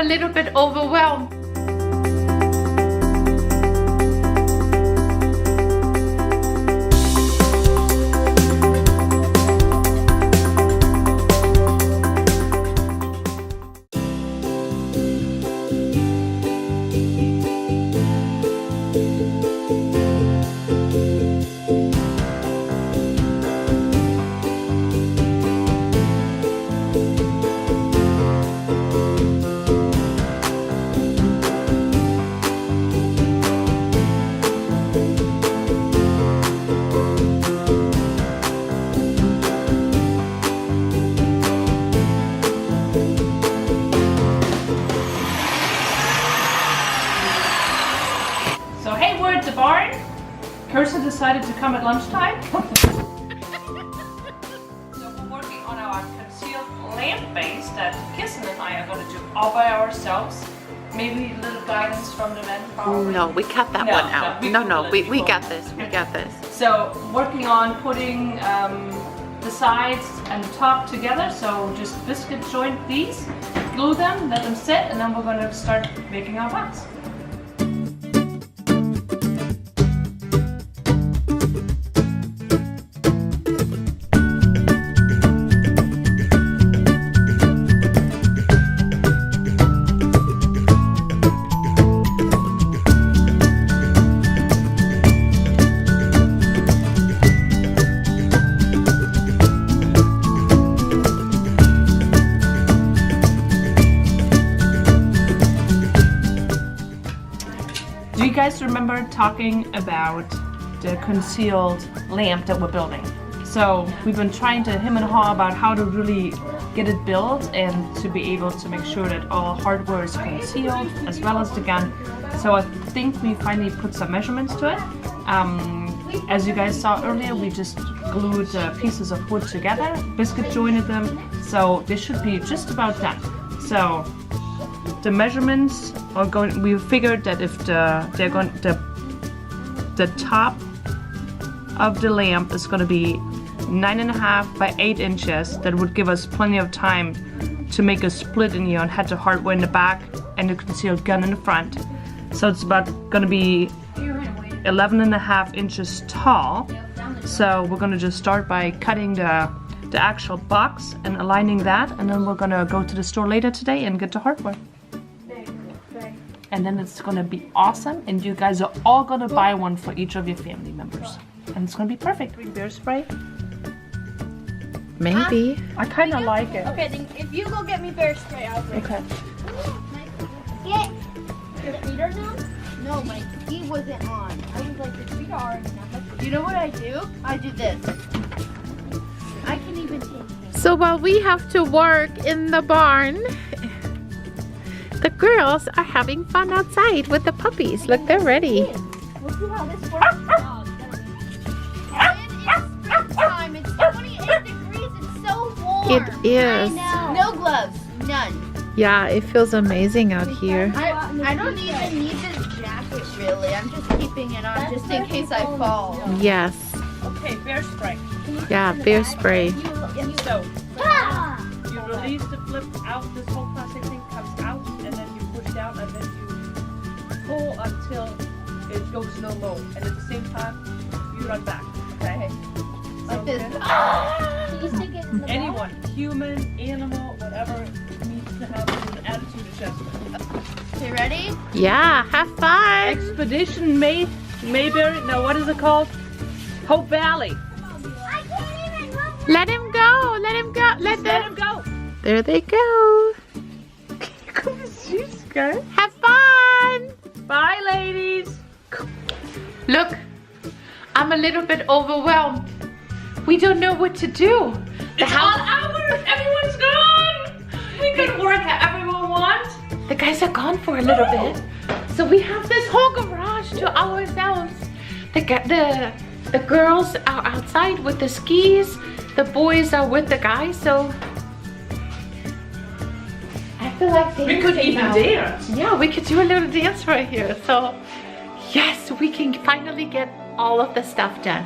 little bit overwhelmed. So hey, we're at the barn. Kirsten decided to come at lunchtime. So we're working on our concealed lamp base that Kirsten and I are going to do all by ourselves. Maybe a little guidance from the men. Probably. No, we cut that one out. No, we got this. We got this. So working on putting the sides and the top together. So just biscuit joint these, glue them, let them sit, and then we're going to start making our box. Do you guys remember talking about the concealed lamp that we're building? So we've been trying to hem and haw about how to really get it built and to be able to make sure that all hardware is concealed as well as the gun. So I think we finally put some measurements to it. As you guys saw earlier, we just glued pieces of wood together, biscuit jointed them, so this should be just about done. So the measurements are going. We figured that if the top of the lamp is going to be 9.5 by 8 inches, that would give us plenty of time to make a split in here and head to hardware in the back and the concealed gun in the front. So it's about going to be 11.5 inches tall. So we're going to just start by cutting the actual box and aligning that, and then we're going to go to the store later today and get the hardware. And then it's gonna be awesome, and you guys are all gonna buy one for each of your family members, and it's gonna be perfect. Bear spray? Maybe. I kind of like it. Okay, then if you go get me bear spray, I'll bring Okay. Get your feet are numb? No, my feet wasn't on. I was like, your feet are already numb. You know what I do? I do this. I can even take this. So while we have to work in the barn, the girls are having fun outside with the puppies. Look, they're ready. We'll see how this works. And it's springtime. It's 28 degrees. It's so warm. It is. I know. No gloves. None. Yeah, it feels amazing out here. I don't even need this jacket, really. I'm just keeping it on just in case I fall. Yes. Okay, bear spray. Yeah, bear spray. So, you release the flip out, this whole plastic thing comes out, and then you push down, and then you pull until it goes no-mo. And at the same time, you run back, okay? Like this. Anyone, human, animal, whatever, needs to have an attitude adjustment. Okay, ready? Yeah, have fun. Expedition Mayberry, no, what is it called? Hope Valley. Let him go. Let him go. Let them go. There they go. Have fun. Bye, ladies. Look, I'm a little bit overwhelmed. We don't know what to do. It's all ours. Everyone's gone. We could work at everyone wants. The guys are gone for a little bit. So we have this whole garage to ourselves. The girls are outside with the skis. The boys are with the guys, so I feel like We could even dance. Yeah, we could do a little dance right here. So yes, we can finally get all of the stuff done.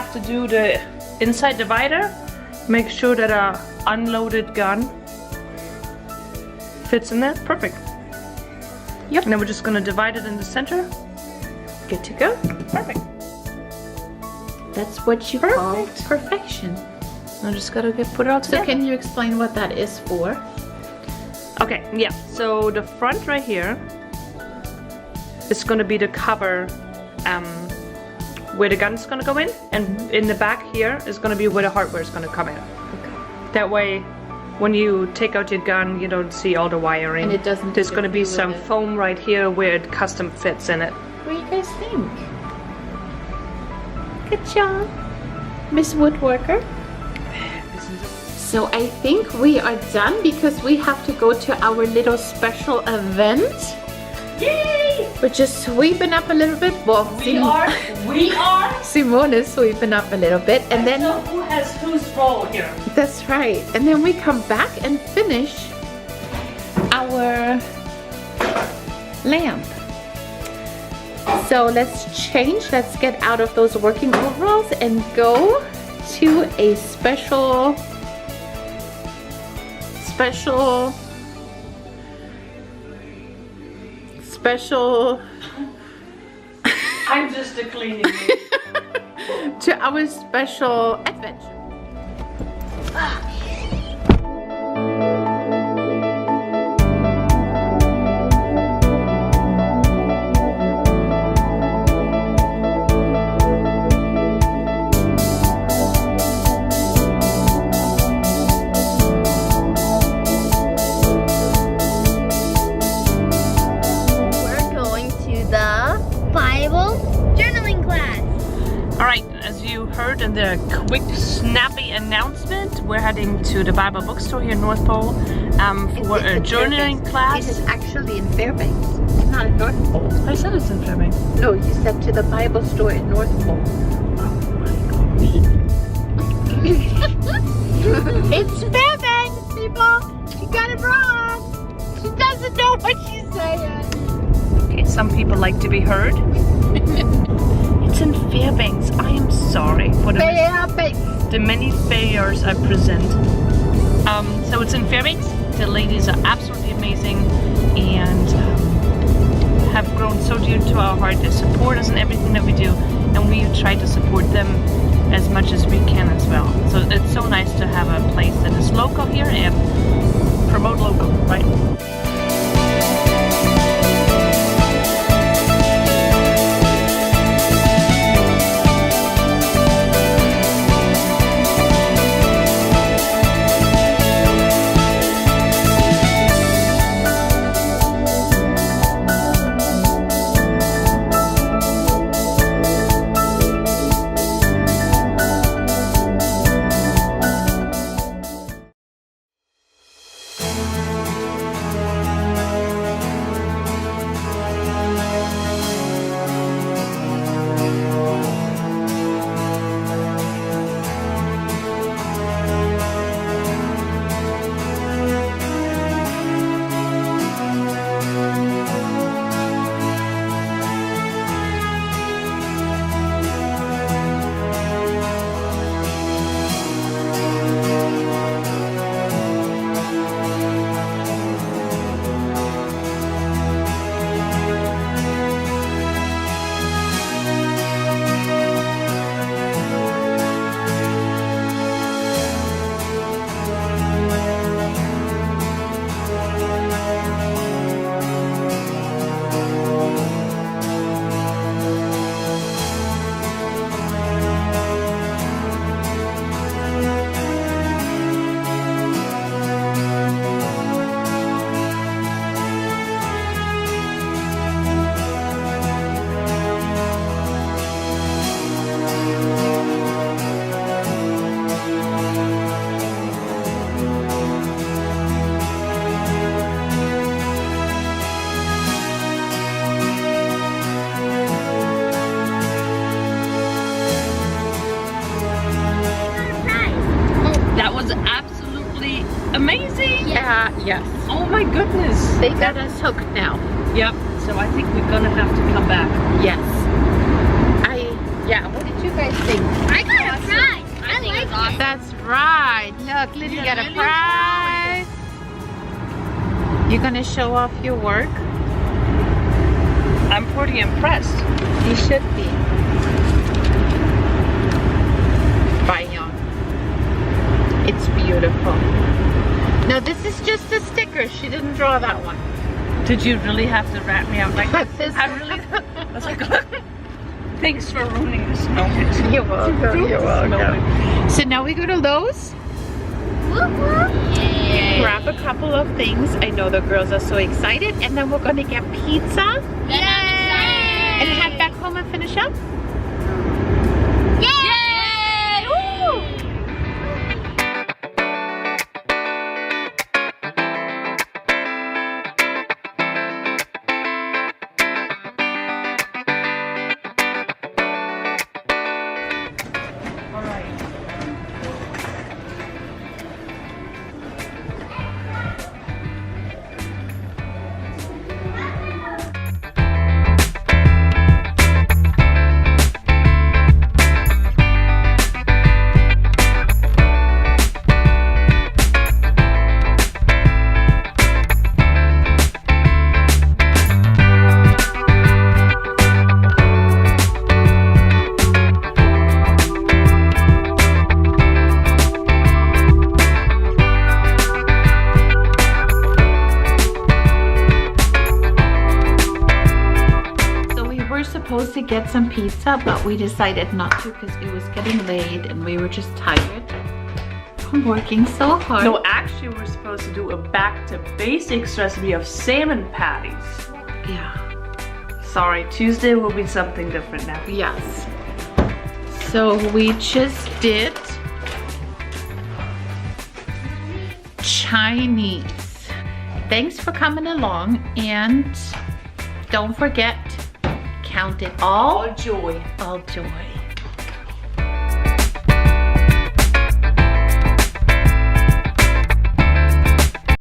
have to do the inside divider. Make sure that a unloaded gun fits in there. Perfect. Yep. And then we're just gonna divide it in the center. Good to go. Perfect. That's what you call perfection. I just gotta put it all So together. can you explain what that is for? Okay, yeah. So the front right here is gonna be the cover where the gun's gonna go in, and in the back here is gonna be where the hardware is gonna come in. That way, when you take out your gun, you don't see all the wiring. And it doesn't There's gonna be interfere some with it. foam right here where it custom fits in it. What do you guys think? Good job, Miss Woodworker. So I think we are done because we have to go to our little special event. Yay! We're just sweeping up a little bit. Well, We are. Simone is sweeping up a little bit, and then So who has whose role here? that's right. And then we come back and finish our lamp. So let's change. Let's get out of those working overalls and go to a special. I'm just a cleaning. To our special adventure. We're going to the Bible journaling class. Alright, as you heard in the quick, snappy announcement, we're heading to the Bible bookstore here in North Pole for a journaling It class. is actually in Fairbanks. It's not in North Pole. I said it's in Fairbanks. No, you said to the Bible store in North Pole. It's Fairbanks, people. She got it wrong. She doesn't know what she's saying. Okay, some people like to be heard. It's in Fairbanks. I am sorry for the many failures I present. So it's in Fairbanks. The ladies are absolutely amazing and have grown so dear to our heart. They support us in everything that we do, and we try to support them as much as we can as well. So it's so nice to have a place that is local here and promote local, right? Amazing! Yes. Oh my goodness! They got us hooked now. Yep. So I think we're gonna have to come back. Yes. Yeah, what did you guys think? I got a prize. I think it's awesome. That's right. Look, Lily got a prize. You're gonna show off your work? I'm pretty impressed. You should be. Bayon. It's beautiful. Now this is just a sticker. She didn't draw that one. Did you really have to wrap me up like that? This I really I was like, thanks for ruining this moment. You're welcome. You're welcome. So now we go to Lowe's. Yay. Grab a couple of things. I know the girls are so excited. And then we're gonna get pizza. Then I'm excited. And head back home and finish up. Yay! Woo! All right. Supposed to get some pizza, but we decided not to because it was getting late and we were just tired from working so hard. No, actually we're supposed to do a back to basics recipe of salmon patties. Yeah. Sorry, Tuesday will be something different now. Yes. So we just did Chinese. Thanks for coming along, and don't forget, count it all All joy. joy.